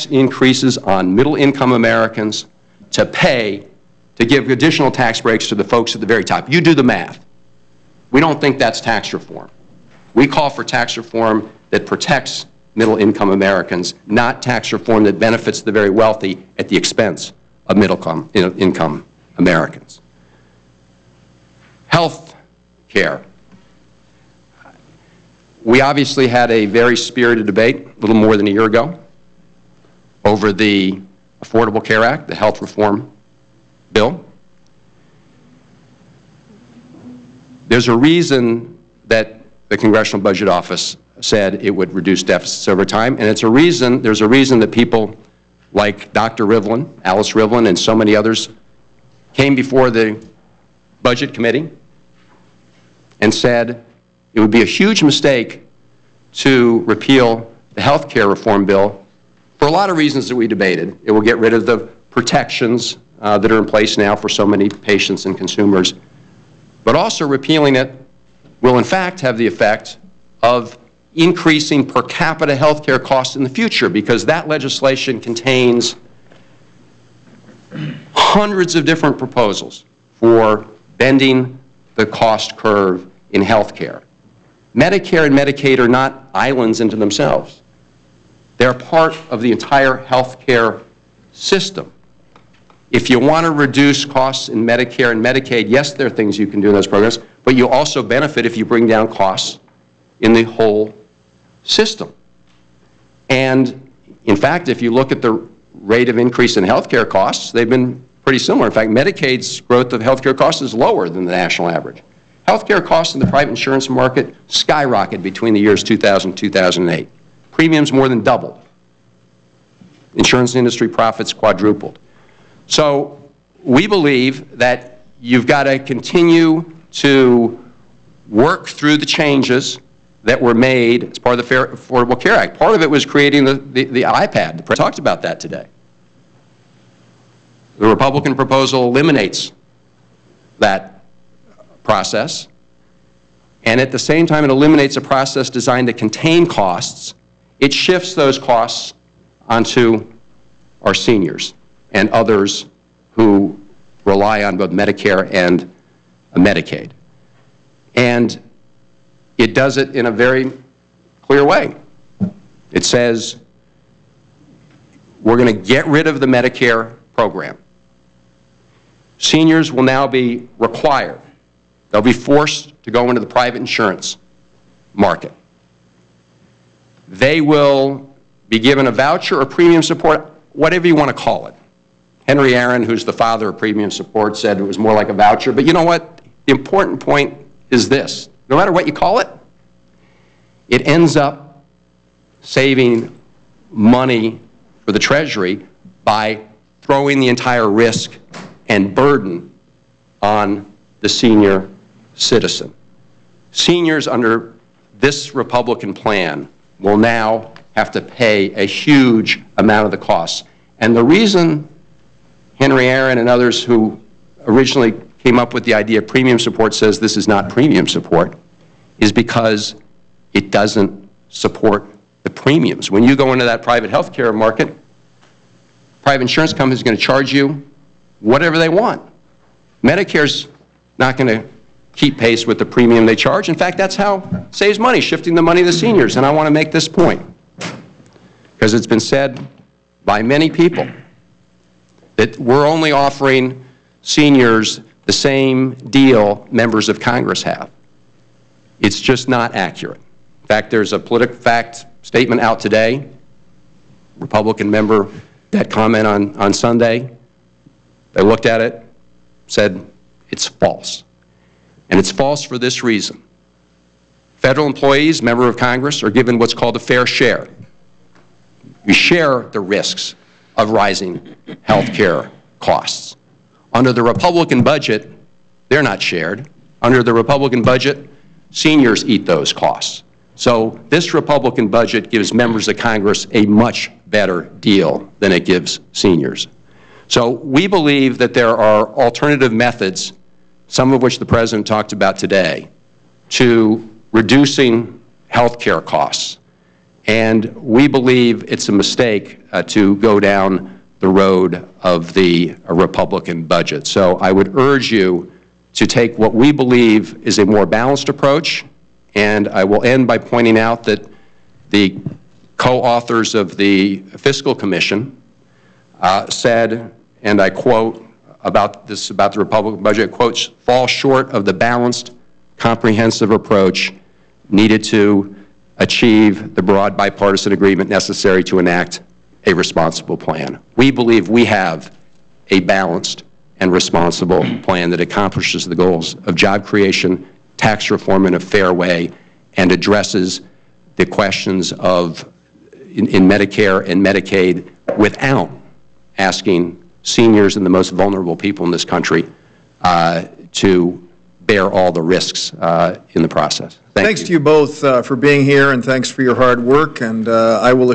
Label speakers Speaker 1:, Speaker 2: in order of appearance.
Speaker 1: tax increases on middle-income Americans to give additional tax breaks to the folks at the very top. You do the math. We don't think that's tax reform. We call for tax reform that protects middle-income Americans, not tax reform that benefits the very wealthy at the expense of middle-income Americans. Health care. We obviously had a very spirited debate a little more than a year ago over the Affordable Care Act, the health reform bill. There's a reason that the Congressional Budget Office said it would reduce deficits over time, and there's a reason that people like Dr. Rivlin, Alice Rivlin, and so many others came before the Budget Committee and said it would be a huge mistake to repeal the health care reform bill for a lot of reasons that we debated. It will get rid of the protections that are in place now for so many patients and consumers, but also repealing it will in fact have the effect of increasing per capita health care costs in the future, because that legislation contains hundreds of different proposals for bending the cost curve in health care. Medicare and Medicaid are not islands into themselves. They're part of the entire health care system. If you want to reduce costs in Medicare and Medicaid, yes, there are things you can do in those programs, but you also benefit if you bring down costs in the whole system. And in fact, if you look at the rate of increase in health care costs, they've been pretty similar. In fact, Medicaid's growth of health care costs is lower than the national average. Health care costs in the private insurance market skyrocketed between the years 2000 and 2008. Premiums more than doubled. Insurance industry profits quadrupled. So we believe that you've got to continue to work through the changes that were made as part of the Affordable Care Act. Part of it was creating the iPad. The President talked about that today. The Republican proposal eliminates that process, and at the same time it eliminates a process designed to contain costs. It shifts those costs onto our seniors and others who rely on both Medicare and Medicaid. And it does it in a very clear way. It says we're going to get rid of the Medicare program. Seniors will now be required. They'll be forced to go into the private insurance market. They will be given a voucher or premium support, whatever you want to call it. Henry Aaron, who's the father of premium support, said it was more like a voucher. But you know what? The important point is this. No matter what you call it, it ends up saving money for the Treasury by throwing the entire risk and burden on the senior citizen. Seniors under this Republican plan will now have to pay a huge amount of the costs. And the reason Henry Aaron and others who originally came up with the idea of premium support says this is not premium support is because it doesn't support the premiums. When you go into that private health care market, private insurance company is going to charge you whatever they want. Medicare's not going to keep pace with the premium they charge. In fact, that's how it saves money, shifting the money to the seniors. And I want to make this point, because it's been said by many people that we're only offering seniors the same deal members of Congress have. It's just not accurate. In fact, there's a political fact statement out today, Republican member that comment on Sunday. They looked at it, said it's false. And it's false for this reason. Federal employees, members of Congress, are given what's called a fair share. We share the risks of rising health care costs. Under the Republican budget, they're not shared. Under the Republican budget, seniors eat those costs. So this Republican budget gives members of Congress a much better deal than it gives seniors. So we believe that there are alternative methods, some of which the President talked about today, to reducing health care costs. And we believe it's a mistake to go down the road of the Republican budget. So I would urge you to take what we believe is a more balanced approach. And I will end by pointing out that the co-authors of the Fiscal Commission said, and I quote about the Republican budget, quotes, fall short of the balanced, comprehensive approach needed to achieve the broad bipartisan agreement necessary to enact a responsible plan. We believe we have a balanced and responsible plan that accomplishes the goals of job creation, tax reform in a fair way, and addresses the questions of in Medicare and Medicaid without asking seniors and the most vulnerable people in this country to bear all the risks in the process. Thanks
Speaker 2: to you both for being here, and thanks for your hard work. And I will